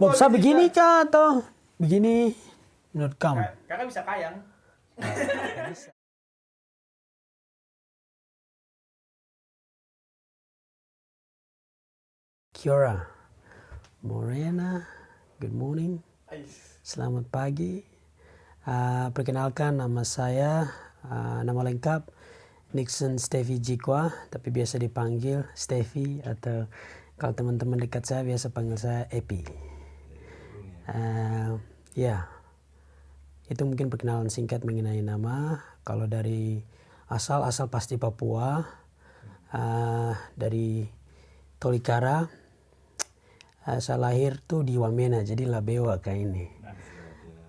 Bob, saya begini kah atau begini menurut kamu? Kakak bisa kayang. Kiora, Morena, good morning, selamat pagi. Perkenalkan nama saya, nama lengkap Nixon Steffi Jikwa, tapi biasa dipanggil Steffi atau kalau teman-teman dekat saya biasa panggil saya Epi. Ya, itu mungkin perkenalan singkat mengenai nama. Kalau dari asal pasti Papua, dari Tolikara. Saya lahir tuh di Wamena, jadi Labewa kayak ini.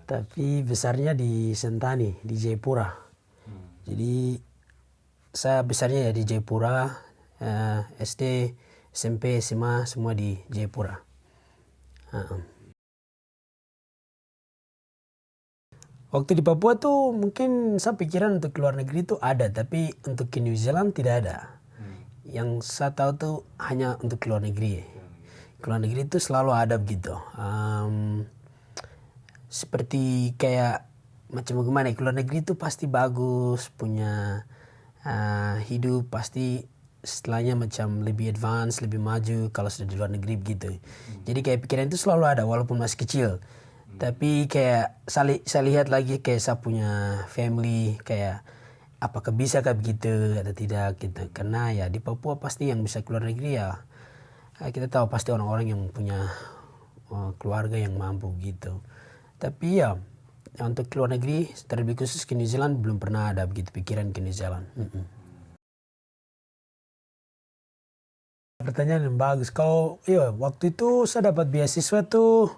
Tapi besarnya di Sentani, di Jayapura. Jadi saya besarnya ya di Jayapura, SD, SMP, SMA semua di Jayapura. Waktu di Papua tuh mungkin saya pikiran untuk keluar negeri tuh ada, tapi untuk ke New Zealand tidak ada. Yang saya tahu tuh hanya untuk keluar negeri. Keluar negeri itu selalu ada begitu. Seperti kayak macam gimana, keluar negeri itu pasti bagus, punya hidup pasti setelahnya macam lebih advance, lebih maju kalau sudah di luar negeri begitu. Jadi kayak pikiran itu selalu ada walaupun masih kecil. Tapi kayak saya lihat lagi kayak saya punya family, kayak apakah bisa kah begitu atau tidak gitu. Karena ya di Papua pasti yang bisa keluar negeri ya kita tahu pasti orang-orang yang punya keluarga yang mampu gitu. Tapi ya untuk keluar negeri terlebih khusus ke New Zealand belum pernah ada begitu pikiran ke New Zealand. Pertanyaan yang bagus. Kalau iya waktu itu saya dapat beasiswa tuh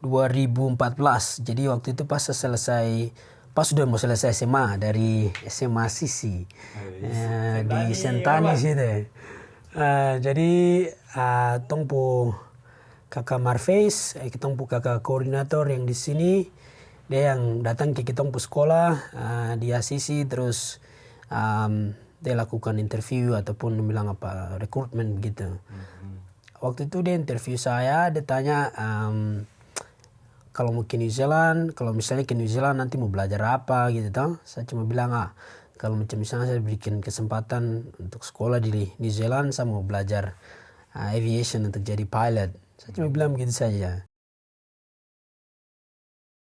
2014. Jadi waktu itu pas sudah mau selesai SMA dari SMA Sisi di Sentani situ. Jadi tongpu kakak Marface, tongpu kakak koordinator yang di sini, dia yang datang ke tongpu sekolah di Asisi, terus dia lakukan interview ataupun bilang apa rekrutmen gitu. Waktu itu dia interview saya, dia tanya kalau mau ke New Zealand, kalau misalnya ke New Zealand nanti mau belajar apa gitu toh. Saya cuma bilang kalau macam misalnya saya bikin kesempatan untuk sekolah di New Zealand, saya mau belajar aviation untuk jadi pilot. Saya cuma bilang begitu saja.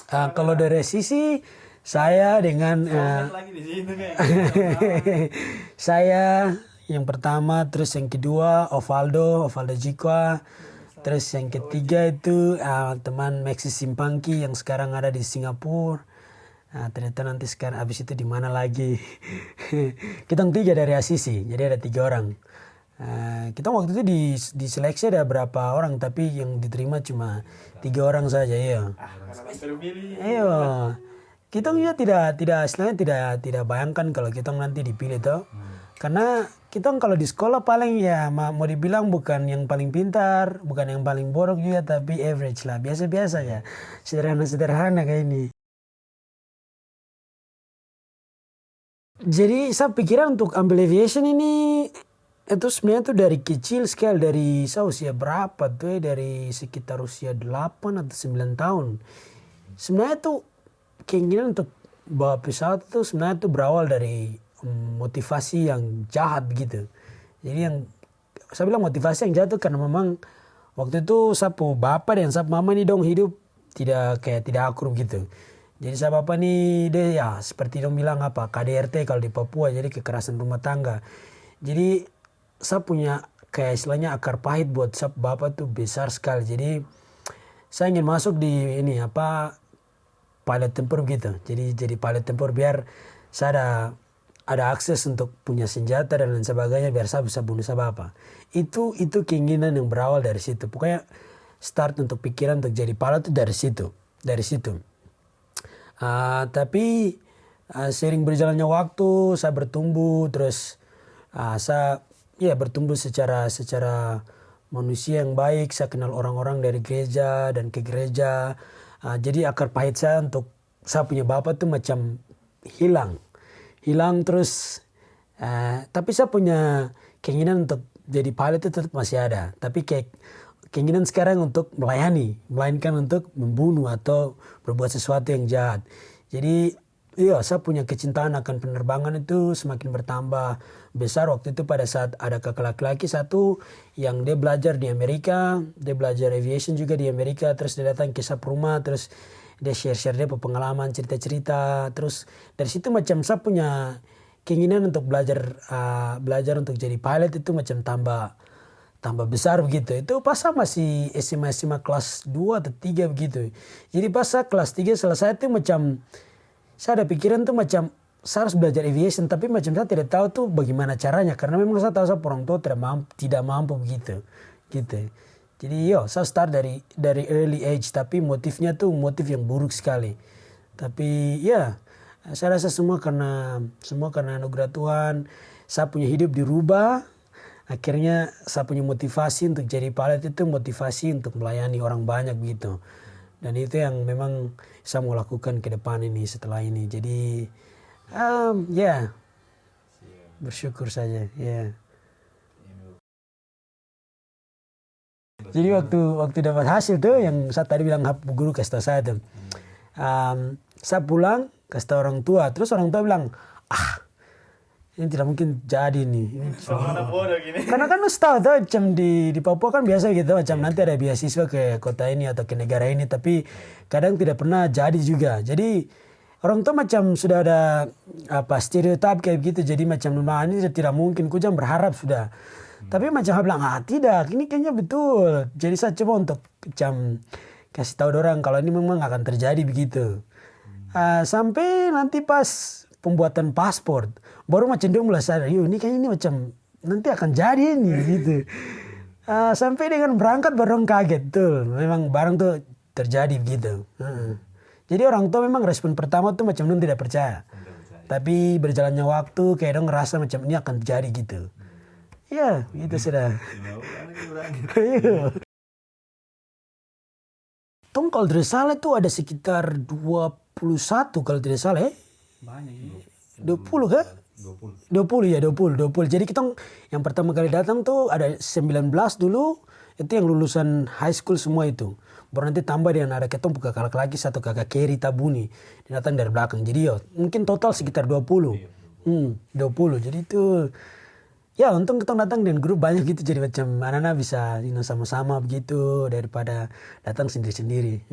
Kalau dari sisi saya dengan saya yang pertama, terus yang kedua Ovaldo Jikwa, terus yang ketiga itu teman Maxi Simpangki yang sekarang ada di Singapura. Ternyata nanti sekarang abis itu di mana lagi? Kita tiga dari Asisi, jadi ada 3 orang. Kita waktu itu di seleksi ada berapa orang, tapi yang diterima cuma 3 orang saja ya. Iya. Kita juga tidak istilahnya tidak bayangkan kalau kita nanti dipilih toh. Karena kita kalau di sekolah paling ya mau dibilang bukan yang paling pintar, bukan yang paling bodoh juga, tapi average lah, biasa-biasa ya. Sederhana kayak ini. Jadi saya pikiran untuk ambil aviation ini itu sebenarnya tuh dari kecil sekali, dari saya usia berapa tuh ya, dari sekitar usia 8 atau 9 tahun. Sebenarnya tuh keinginan untuk bawa pesawat itu sebenarnya tuh berawal dari motivasi yang jahat gitu. Jadi yang saya bilang motivasi yang jahat tuh karena memang waktu itu sapu bapak dan sapu mama nih dong hidup tidak akrab gitu. Jadi saya bapak nih dia ya seperti dong bilang apa KDRT kalau di Papua, jadi kekerasan rumah tangga. Jadi saya punya kayak istilahnya akar pahit buat sapu bapak tuh besar sekali. Jadi saya ingin masuk di ini apa pilot tempur gitu. Jadi pilot tempur biar saya ada akses untuk punya senjata dan lain sebagainya biar saya bisa bunuh saya bapak. Itu keinginan yang berawal dari situ. Pokoknya start untuk pikiran untuk jadi pilot itu dari situ. Tapi sering berjalannya waktu saya bertumbuh, terus saya ya bertumbuh secara manusia yang baik. Saya kenal orang-orang dari gereja dan ke gereja. Jadi akar pahit saya untuk saya punya bapak tuh macam hilang terus. Tapi saya punya keinginan untuk jadi pilot itu tetap masih ada. Tapi kayak keinginan sekarang untuk melayani, melainkan untuk membunuh atau berbuat sesuatu yang jahat. Jadi iya, saya punya kecintaan akan penerbangan itu semakin bertambah besar waktu itu pada saat ada kakak laki-laki satu yang dia belajar di Amerika, dia belajar aviation juga di Amerika, terus dia datang ke sub rumah, terus dia share-share dia pengalaman, cerita-cerita, terus dari situ macam saya punya keinginan untuk belajar untuk jadi pilot itu macam tambah besar begitu. Itu pas saya masih SMA kelas 2 atau 3 begitu. Jadi pas saya kelas 3 selesai itu macam saya ada pikiran tuh macam saya harus belajar aviation, tapi macam saya tidak tahu tuh bagaimana caranya karena memang saya tahu saya orang tua tidak mampu begitu. Gitu. Jadi saya start dari early age, tapi motifnya tuh motif yang buruk sekali. Tapi ya saya rasa semua karena anugerah Tuhan, saya punya hidup dirubah. Akhirnya saya punya motivasi untuk jadi pilot itu motivasi untuk melayani orang banyak begitu. Dan itu yang memang saya mau lakukan ke depan ini setelah ini. Jadi bersyukur saja. Jadi waktu dapat hasil tuh yang saya tadi bilang guru kasih tahu saya tuh. Saya pulang kasih tahu orang tua, terus orang tua bilang, ini tidak mungkin jadi nih. Karena kan lu tahu tuh macam di Papua kan biasa gitu macam nanti ada beasiswa ke kota ini atau ke negara ini, tapi kadang tidak pernah jadi juga. Jadi orang tua macam sudah ada stereotip kayak gitu, jadi macam ini tidak mungkin, ku jangan berharap sudah. Tapi macam saya bilang tidak, ini kayaknya betul. Jadi saya coba untuk macam kasih tahu orang kalau ini memang akan terjadi begitu. Sampai nanti pas pembuatan paspor baru macam dia mulai sadar, ini kayaknya ini macam nanti akan jadi ini gitu. Sampai dengan berangkat baru kaget tuh, memang barang tuh terjadi begitu. Jadi orang tua memang respon pertama tuh macam dia tidak percaya. Tapi berjalannya waktu kayak dong ngerasa macam ini akan terjadi gitu. Ya, gitu sudah. Tong kalau tidak salah itu ada sekitar 21 kalau tidak salah Banyak 20 kan? 20. Jadi kita yang pertama kali datang tuh ada 19 dulu, itu yang lulusan high school semua itu. Baru nanti tambah dengan ada ketong kakak laki satu kakak Kerry Tabuni, dia datang dari belakang. Jadi mungkin total sekitar 20. 20. Jadi itu ya untung kita datang dengan grup banyak gitu, jadi macam anak-anak bisa sama-sama begitu daripada datang sendiri-sendiri.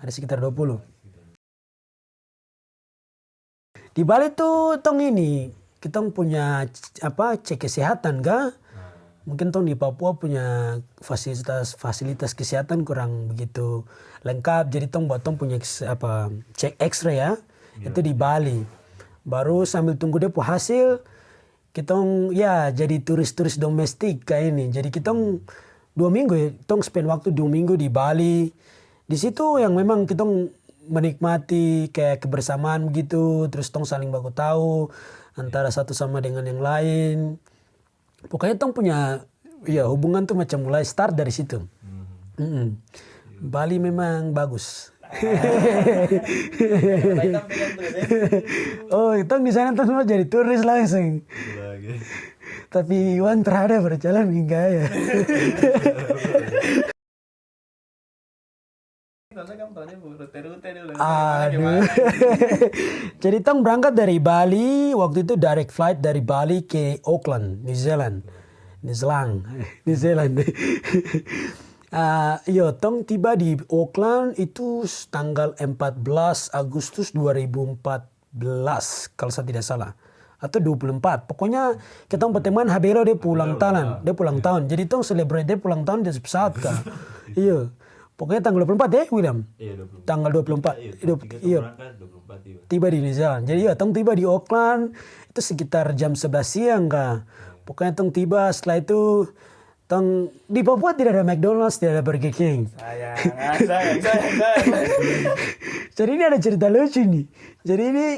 Ada sekitar 20. Di Bali tuh tong ini kita punya cek kesehatan kah? Mungkin tong di Papua punya fasilitas kesehatan kurang begitu lengkap. Jadi tong punya cek X-ray ya. Itu di Bali. Baru sambil tunggu dia hasil, kita jadi turis-turis domestik kayak ini. Jadi kita 2 minggu ya, tong spend waktu 2 minggu di Bali. Di situ yang memang kita menikmati kayak kebersamaan gitu, terus tong saling baku tahu antara satu sama dengan yang lain. Pokoknya tong punya hubungan tuh macam mulai start dari situ. Bali memang bagus. Tong di sana tong semua jadi turis langsung. Tapi uang terhadap berjalan hingga ya. Aduh. Jadi tong berangkat dari Bali, waktu itu direct flight dari Bali ke Auckland, New Zealand. Tong tiba di Auckland itu tanggal 14 Agustus 2014 kalau saya tidak salah. Atau 24. Pokoknya kita berteman Habelo dia pulang tahun. Jadi tong celebrate dia pulang tahun di pesawat kah. Iya. Pokoknya tanggal 24 William? Iya, 24. Tanggal 24. Iya. Tiba di New Zealand. Jadi tong tiba di Auckland itu sekitar jam 11 siang kah. Pokoknya tong tiba, setelah itu tong di Papua tidak ada McDonald's, tidak ada Burger King. Sayang. Jadi ini ada cerita lucu nih. Jadi ini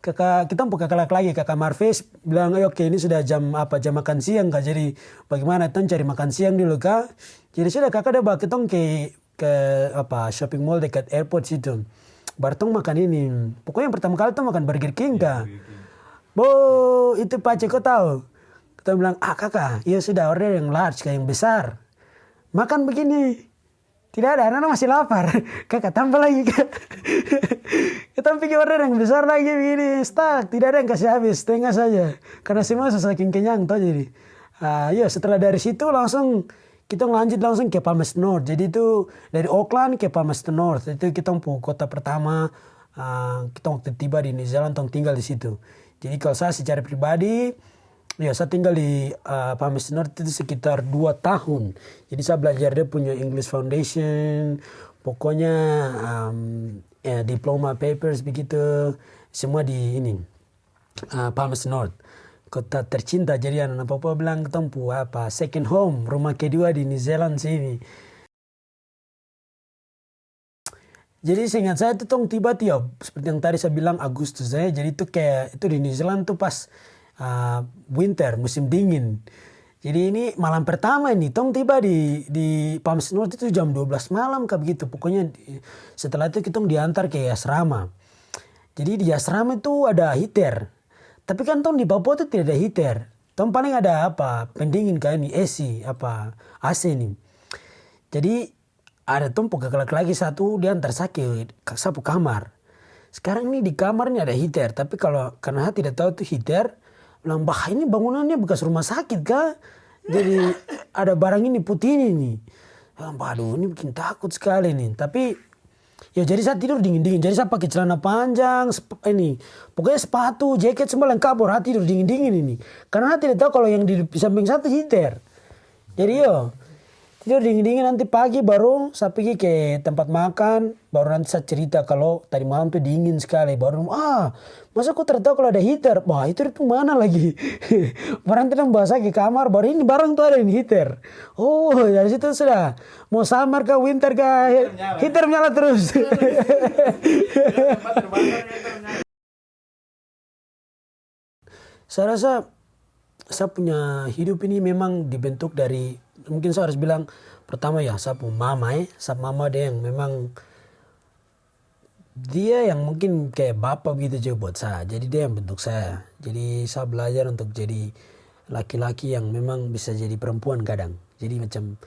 kita kakak lagi, kakak Marves bilang, oke ini sudah jam makan siang kah. Jadi bagaimana tong cari makan siang dulu kah. Jadi sudah kakak udah bawa ketong ke shopping mall dekat airport situ. Baru tong makan ini. Pokoknya yang pertama kali tong makan Burger King kah. Itu Pace kau tahu. Kita bilang, kakak, iya sudah order yang large, kayak yang besar. makan begini. Tidak ada, anak masih lapar. Kakak tambah lagi kak. Kita pikir order yang besar lagi begini. Stuck, tidak ada yang kasih habis, setengah saja. Karena semua saking kenyang toh jadi. Ya setelah dari situ langsung kita lanjut langsung ke Palmerston North. Jadi itu dari Auckland ke Palmerston North. Itu kita kota pertama. Kita waktu tiba di New Zealand tinggal di situ. Jadi kalau saya secara pribadi, ya saya tinggal di Palmerston North itu sekitar 2 tahun. Jadi saya belajar dia punya English Foundation, pokoknya diploma papers begitu, semua di ini Palmerston North. Kota tercinta, jadi anak Papua bilang ketemu second home, rumah kedua di New Zealand sini. Jadi seingat saya itu tiba-tiba seperti yang tadi saya bilang Agustus saya. Jadi itu kayak itu di New Zealand tuh pas winter, musim dingin. Jadi ini malam pertama ini tiba di Palmerston North itu jam 12 malam kayak begitu. Pokoknya setelah itu kita diantar ke asrama. Jadi di asrama itu ada heater. Tapi kan di Papua itu tidak ada heater. Paling ada pendingin kayak ini AC ini. Jadi ada kakak laki-laki satu dia antar saya ke sapu kamar. Sekarang ini di kamarnya ada heater, tapi karena saya tidak tahu itu heater, bilang bah ini bangunannya bekas rumah sakit kah? Jadi ada barang ini putih ini nih. Aduh ini bikin takut sekali nih. Tapi ya jadi saya tidur dingin-dingin. Jadi saya pakai celana panjang, pokoknya sepatu, jaket semua lengkap. Saya tidur dingin-dingin ini. Karena saya tidak tahu kalau yang di samping satu heater. Jadi tidur dingin-dingin, nanti pagi baru saya pergi ke tempat makan, baru nanti saya cerita kalau tadi malam tuh dingin sekali. Baru masa aku tertahu kalau ada heater? Wah heater itu mana lagi? Barang tidak bawa saya ke kamar, baru ini barang tuh ada di heater. Oh dari situ sudah mau summer kah winter kah heater menyala terus. Saya rasa saya punya hidup ini memang dibentuk dari, mungkin saya harus bilang pertama ya saya punya mama dia yang memang dia yang mungkin kayak bapak gitu juga buat saya. Jadi dia yang bentuk saya. Jadi saya belajar untuk jadi laki-laki yang memang bisa jadi perempuan kadang. Jadi macam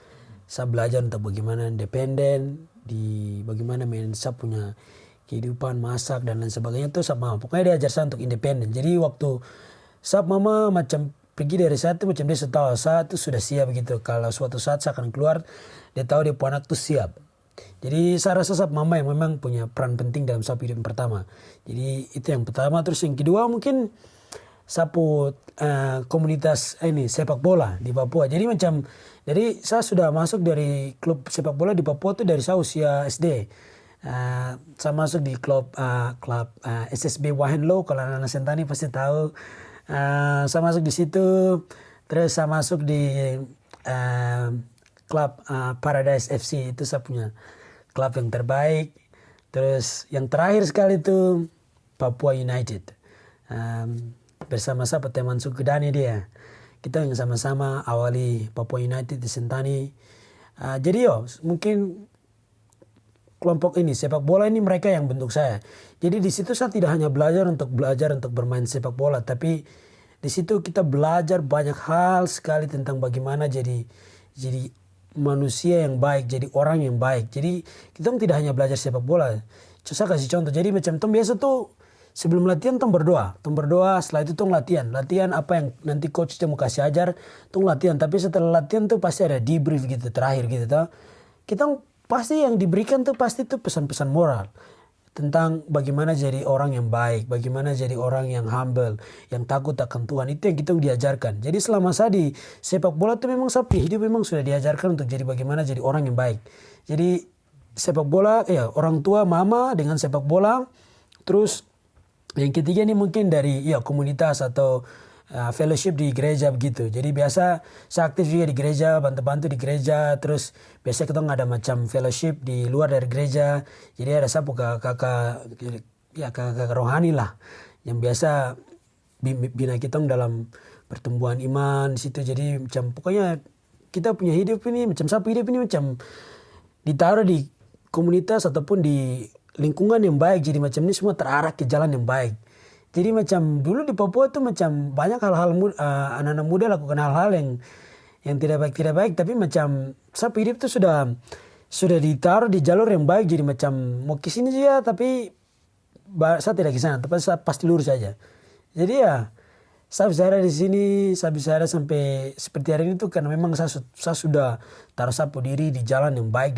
saya belajar untuk bagaimana independen, bagaimana saya punya kehidupan, masak dan lain sebagainya itu sama mama. Pokoknya dia ajar saya untuk independen. Jadi waktu mama macam pergi dari saya itu macam dia tahu saya itu sudah siap begitu. Kalau suatu saat saya akan keluar, dia tahu dia punya anak itu siap. Jadi saya rasa mama yang memang punya peran penting dalam saya hidup yang pertama. Jadi itu yang pertama. Terus yang kedua mungkin sapu komunitas sepak bola di Papua. Jadi saya sudah masuk dari klub sepak bola di Papua itu dari saya usia SD. Saya masuk di klub SSB Wahenlo, kalau anak-anak Sentani pasti tahu. Saya masuk di situ, terus saya masuk di klub Paradise FC, itu saya punya klub yang terbaik. Terus yang terakhir sekali itu Papua United, bersama saya teman suku Dani dia. Kita yang sama-sama awali Papua United di Sentani. Jadi mungkin kelompok ini sepak bola ini mereka yang bentuk saya. Jadi di situ saya tidak hanya belajar untuk bermain sepak bola, tapi di situ kita belajar banyak hal sekali tentang bagaimana jadi manusia yang baik, jadi orang yang baik. Jadi kita tidak hanya belajar sepak bola. Saya kasih contoh. Jadi macam biasa tuh sebelum latihan berdoa, setelah itu latihan apa yang nanti coach mau kasih ajar, latihan. Tapi setelah latihan tuh pasti ada debrief gitu terakhir gitu toh. Kita pasti yang diberikan tuh pasti tuh pesan-pesan moral tentang bagaimana jadi orang yang baik, bagaimana jadi orang yang humble, yang takut akan Tuhan. Itu yang kita diajarkan. Jadi selama saya di sepak bola tuh memang saya hidup memang sudah diajarkan untuk jadi bagaimana jadi orang yang baik. Jadi sepak bola orang tua mama dengan sepak bola. Terus yang ketiga ini mungkin dari komunitas atau fellowship di gereja begitu. Jadi biasa saya aktif juga di gereja, bantu-bantu di gereja. Terus biasa kita ada macam fellowship di luar dari gereja. Jadi ada sapu kakak rohani lah yang biasa bina kita dalam pertumbuhan iman di situ. Jadi macam pokoknya kita punya hidup ini macam sapu hidup ini macam ditaruh di komunitas ataupun di lingkungan yang baik. Jadi macam ini semua terarah ke jalan yang baik. Jadi macam dulu di Papua tuh macam banyak hal-hal anak-anak muda lakukan hal-hal yang tidak baik, tapi macam sapu hidup tuh sudah ditaruh di jalur yang baik, jadi macam mau ke sini saja tapi saya tidak ke sana, tapi saya pasti lurus saja. Jadi ya saya bisa ada di sini, saya bisa ada sampai seperti hari ini tuh karena memang saya sudah taruh sapu diri di jalan yang baik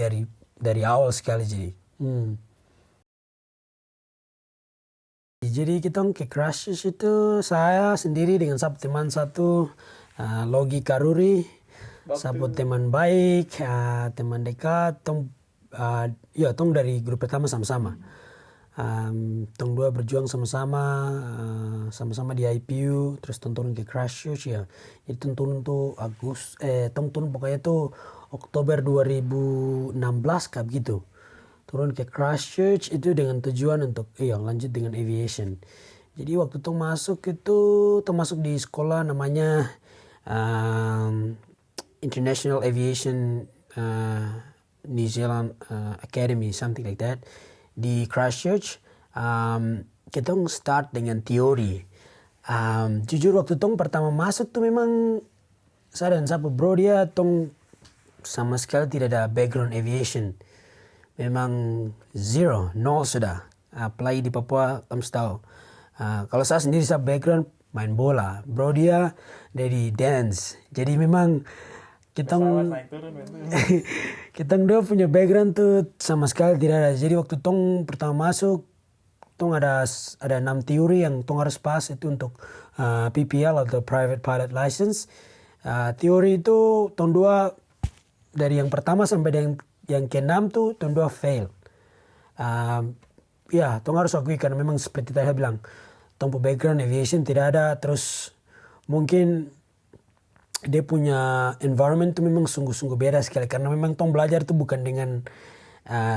dari awal sekali jadi. Jadi kita ke Christchurch itu saya sendiri dengan sapu teman satu, Logi Karuri, sapu teman baik, teman dekat, tong dari grup pertama sama-sama. Tong dua berjuang sama-sama, sama-sama di IPU, terus tong turun ke Christchurch ya. Jadi tong turun tuh tong turun pokoknya tuh Oktober 2016 kayak begitu. Turun ke Christchurch itu dengan tujuan untuk lanjut dengan aviation. Jadi waktu tong masuk di sekolah namanya International Aviation New Zealand Academy, something like that. Di Christchurch kita start dengan teori. Jujur waktu tong pertama masuk tuh memang saya dan sapu bro dia tong sama sekali tidak ada background aviation. Memang nol sudah. Apalagi di Papua, kamu tahu. Kalau saya sendiri, saya background main bola. Bro dia dari dance. Jadi memang kita dua punya background tuh sama sekali tidak ada. Jadi waktu tong pertama masuk, tong ada 6 teori yang tong harus pas itu untuk PPL atau Private Pilot License. Teori itu tong dua dari yang pertama sampai yang ke-6 tuh tong dua fail. Tong harus akui karena memang seperti tadi saya bilang, tong background aviation tidak ada, terus mungkin dia punya environment tuh memang sungguh-sungguh beda sekali karena memang tong belajar tuh bukan dengan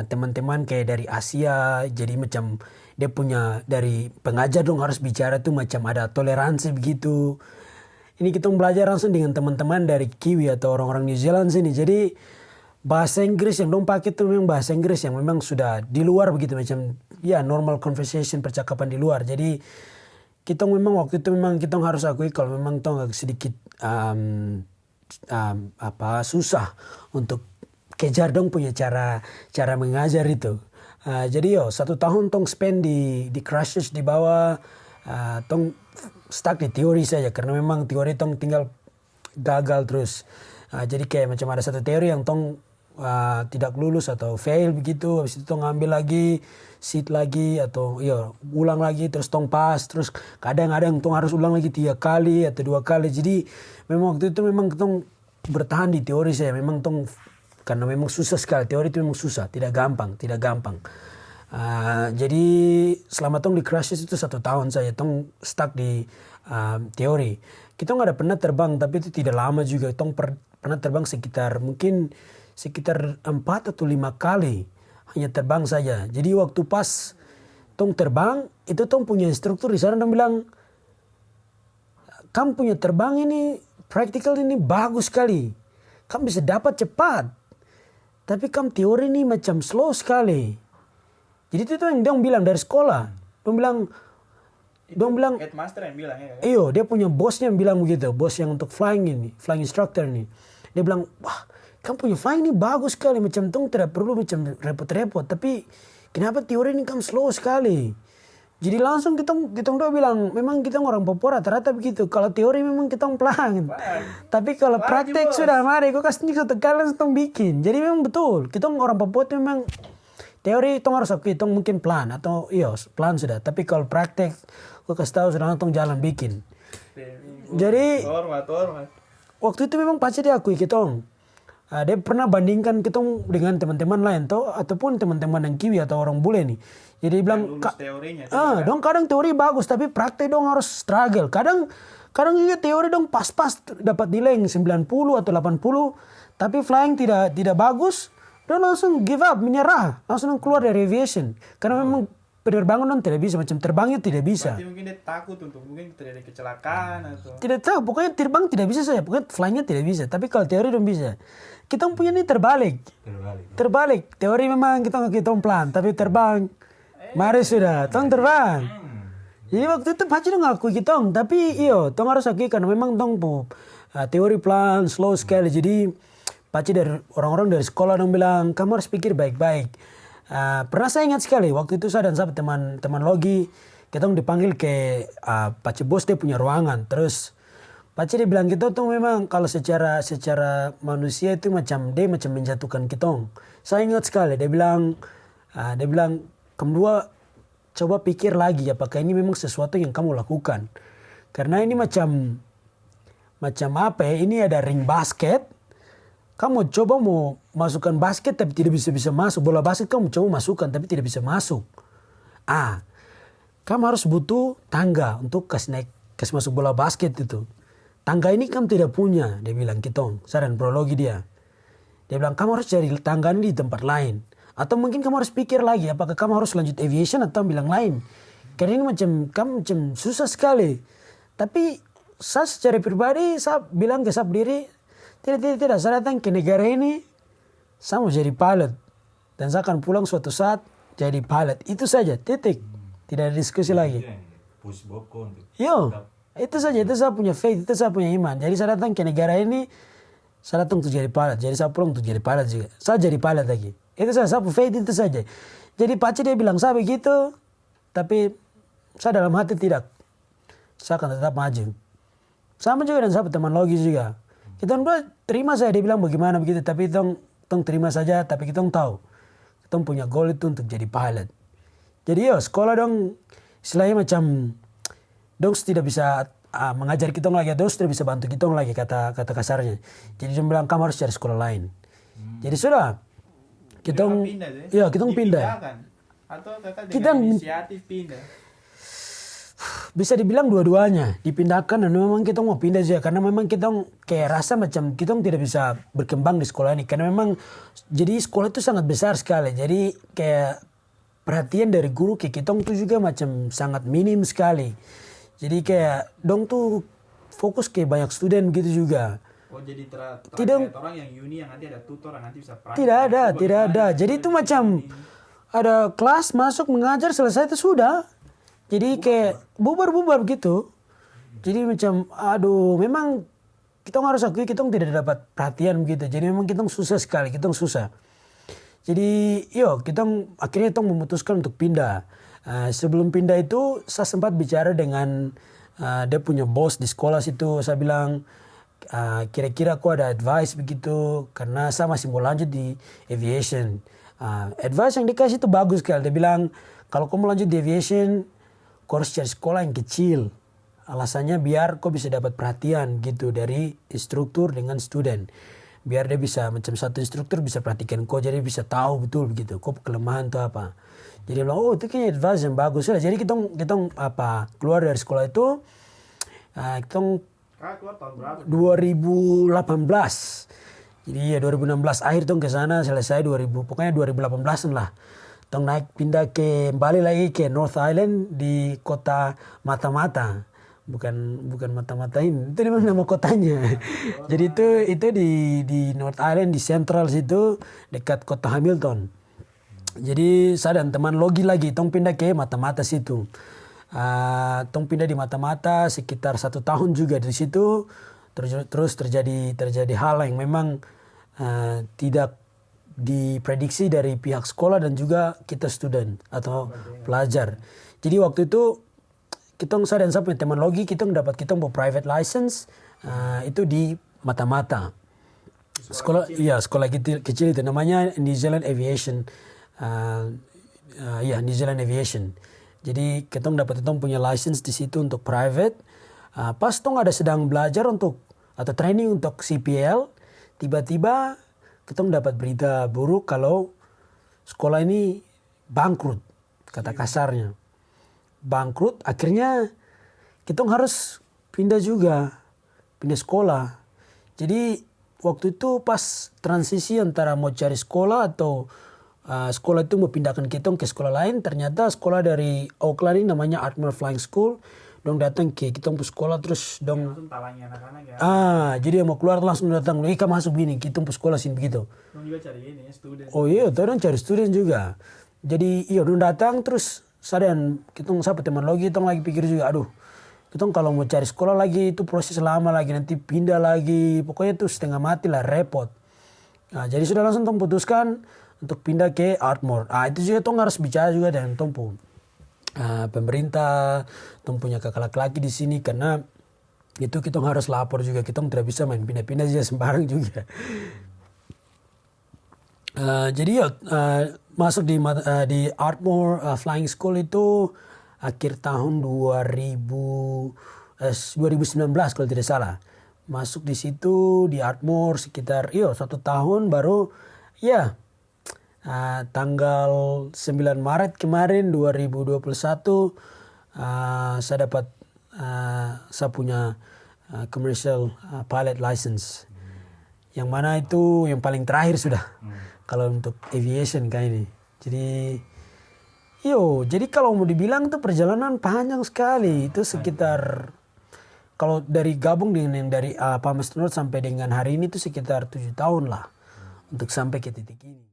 teman-teman kayak dari Asia, jadi macam dia punya dari pengajar dong harus bicara tuh macam ada toleransi begitu. Ini kita belajar langsung dengan teman-teman dari Kiwi atau orang-orang New Zealand sini, jadi bahasa Inggris yang dong pakai itu memang bahasa Inggris yang memang sudah di luar begitu macam normal conversation, percakapan di luar. Jadi kita memang waktu itu memang kita harus akui kalau memang tong agak sedikit susah untuk kejar dong punya cara mengajar itu. Jadi 1 tahun tong spend di Christchurch di bawah, tong stuck di teori saja karena memang teori tong tinggal gagal terus. Jadi kayak macam ada satu teori yang tong tidak lulus atau fail begitu, habis itu tong ambil lagi sit lagi atau ulang lagi terus tong pas, terus kadang-kadang tong harus ulang lagi 3 kali atau 2 kali. Jadi memang waktu itu memang tong bertahan di teori saya, memang tong karena memang susah sekali, teori itu memang susah, tidak gampang. Jadi selama tong di Christchurch itu 1 tahun saja tong stuck di teori. Kita nggak ada pernah terbang, tapi itu tidak lama juga. Tong pernah terbang sekitar 4 atau 5 kali hanya terbang saja. Jadi waktu pas tong terbang itu tong punya instruktur di sana dong bilang, kamu punya terbang ini praktikal ini bagus sekali, kamu bisa dapat cepat, tapi kamu teori ini macam slow sekali. Jadi itu yang dong bilang dari sekolah, dong bilang headmaster yang bilang ya. Iyo, dia punya bosnya yang bilang begitu, bos yang untuk flying instructor ini. Dia bilang, wah, kamu punya flying ini bagus sekali, macam tong tidak perlu macam repot-repot, tapi kenapa teori ini kamu slow sekali? Jadi langsung kita dua bilang, memang kita orang Papua rata-rata begitu. Kalau teori memang kita pelan. Tapi kalau praktek sudah mari, kau kasih 1 kali langsung bikin. Jadi memang betul, kita orang Papua itu memang teori tong harus akui, tong mungkin pelan atau pelan sudah. Tapi kalau praktek, kau kasih tahu sudah tong jalan bikin. Jadi hormat. waktu itu memang pasti diakui kita. Dia pernah bandingkan kita dengan teman-teman lain ataupun teman-teman yang Kiwi atau orang bule nih. Jadi bilang teorinya. dong kadang teori bagus tapi praktek dong harus struggle. Kadang juga teori dong pas-pas dapat nilai 90 atau 80, tapi flying tidak bagus, dong langsung give up, menyerah, langsung keluar dari aviation. Karena memang penerbangan dong tidak bisa, macam terbangnya tidak bisa. Berarti mungkin dia takut untuk mungkin terjadi kecelakaan atau tidak tahu, pokoknya terbang tidak bisa saja, pokoknya flyingnya tidak bisa. Tapi kalau teori dong bisa. Kita punya ini terbalik. Teori memang kita pelan, tapi terbang. Mari sudah, tong terbang. Jadi waktu itu pasti dong ngaku kita, tapi tong harus akui karena memang tong teori pelan, slow sekali. Jadi paci dari orang-orang dari sekolah dong bilang kamu harus pikir baik-baik. Pernah saya ingat sekali waktu itu saya dan sahabat teman logi kita dipanggil ke paci bos dia punya ruangan. Terus paci dia bilang kita tuh memang kalau secara manusia itu macam menjatuhkan kita. Saya ingat sekali dia bilang kamu dua coba pikir lagi apakah ini memang sesuatu yang kamu lakukan. Karena ini macam apa ya, ini ada ring basket. Kamu coba mau masukkan basket tapi tidak bisa masuk. Bola basket kamu coba masukkan tapi tidak bisa masuk. Kamu harus butuh tangga untuk kasih masuk bola basket itu. Tangga ini kamu tidak punya, dia bilang kitong. Saran prologi dia. Dia bilang kamu harus cari tangga ini di tempat lain. Atau mungkin kamu harus pikir lagi apakah kamu harus lanjut aviation atau bilang lain. Karena ini kamu macam susah sekali. Tapi saya secara pribadi saya bilang ke saya sendiri, tidak, saya datang ke negara ini, saya mau jadi pilot. Dan saya akan pulang suatu saat jadi pilot. Itu saja, titik. Tidak ada diskusi lagi. Yo, itu saja, itu saya punya faith, itu saya punya iman. Jadi saya datang ke negara ini, saya datang untuk jadi pilot. Jadi saya pulang untuk jadi pilot juga. Saya jadi pilot lagi. Itu saya punya faith itu saja. Jadi Paci dia bilang saya begitu, tapi saya dalam hati tidak. Saya akan tetap maju. Sama juga dan saya teman logis juga. Kita berdua terima saya, dia bilang bagaimana begitu. Tapi kita terima saja, tapi kita tahu. Kita punya goal itu untuk jadi pilot. Jadi sekolah dong, istilahnya macam, dong tidak bisa mengajar kita lagi, dong tidak bisa bantu kita lagi, kata kasarnya. Jadi dia bilang kamu harus cari sekolah lain. Jadi sudah, kita pindah. Atau kakak dengan inisiatif pindah? Bisa dibilang dua-duanya dipindahkan dan memang kita mau pindah juga karena memang kita kayak rasa macam kita tidak bisa berkembang di sekolah ini karena memang jadi sekolah itu sangat besar sekali, jadi kayak perhatian dari guru ke kita itu juga macam sangat minim sekali, jadi kayak dong tuh fokus ke banyak student gitu juga. Oh jadi tidak orang yang uni yang nanti ada tutor yang nanti bisa praktik. Tidak ada. Jadi itu macam ada kelas masuk mengajar selesai itu sudah. Jadi kayak bubar gitu. Jadi macam aduh memang kita harus akui kita tidak dapat perhatian begitu. Jadi memang kita susah sekali, kita susah. Jadi kita akhirnya memutuskan untuk pindah. Sebelum pindah itu saya sempat bicara dengan dia punya bos di sekolah situ. Saya bilang kira-kira aku ada advice begitu karena saya masih mau lanjut di aviation. Advice yang dikasih itu bagus sekali. Dia bilang kalau kamu lanjut di aviation kau harus cari sekolah yang kecil. Alasannya biar kau bisa dapat perhatian gitu dari instruktur dengan student. Biar dia bisa macam satu instruktur bisa perhatikan kau jadi bisa tahu betul begitu. Kau kelemahan itu apa. Jadi dia bilang itu kayaknya advice yang bagus. Jadi kita keluar dari sekolah itu kita keluar tahun berapa? 2018. Jadi 2016 akhir ke sana selesai pokoknya 2018 lah. Tong naik pindah kembali lagi ke North Island di kota Mata-Mata. Bukan Mata-Mata ini. Itu memang nama kotanya. Jadi itu di North Island di Central situ dekat kota Hamilton. Jadi saya dan teman logi lagi tong pindah ke Mata-Mata situ. Tong pindah di Mata-Mata sekitar 1 tahun juga di situ. Terus terjadi hal yang memang tidak diprediksi dari pihak sekolah dan juga kita student atau pelajar. Jadi waktu itu saya dan punya teman logi kita mau private license itu di Mata-Mata. Sekolah kecil itu namanya New Zealand Aviation. New Zealand Aviation. Jadi kita punya license di situ untuk private. Pas ada sedang belajar atau training untuk CPL, tiba-tiba kita dapat berita buruk kalau sekolah ini bangkrut, kata kasarnya. Bangkrut, akhirnya kita harus pindah sekolah. Jadi waktu itu pas transisi antara mau cari sekolah atau sekolah itu mau pindahkan kita ke sekolah lain, ternyata sekolah dari Auckland ini namanya Admiral Flying School. Dong datang ke kita sekolah terus dong langsung talangi anak-anak ya. Jadi mau keluar langsung datang, kamu masuk gini, kita sekolah sini begitu. Dong juga cari ini student. Oh iya, orang cari student juga. Jadi dong datang terus saya dan kita teman logi lagi pikir juga, aduh Kita kalau mau cari sekolah lagi itu proses lama lagi, nanti pindah lagi, pokoknya itu setengah mati lah, repot. Nah, jadi sudah langsung tong putuskan untuk pindah ke Ardmore. Itu juga tong harus bicara juga dengan tong pemerintah, tong punya kakak laki-laki di sini, karena itu kita harus lapor juga, kita tidak bisa main pindah-pindah saja sembarang juga. Jadi masuk di Ardmore Flying School itu akhir tahun 2019 kalau tidak salah. Masuk di situ di Ardmore sekitar 1 tahun, baru ya tanggal 9 Maret kemarin 2021 saya dapat saya punya commercial pilot license. Yang mana itu yang paling terakhir sudah kalau untuk aviation kayak ini. Jadi kalau mau dibilang tuh perjalanan panjang sekali. Itu sekitar kalau dari gabung dengan yang dari Palm Astronaut sampai dengan hari ini tuh sekitar 7 tahun lah untuk sampai ke titik ini.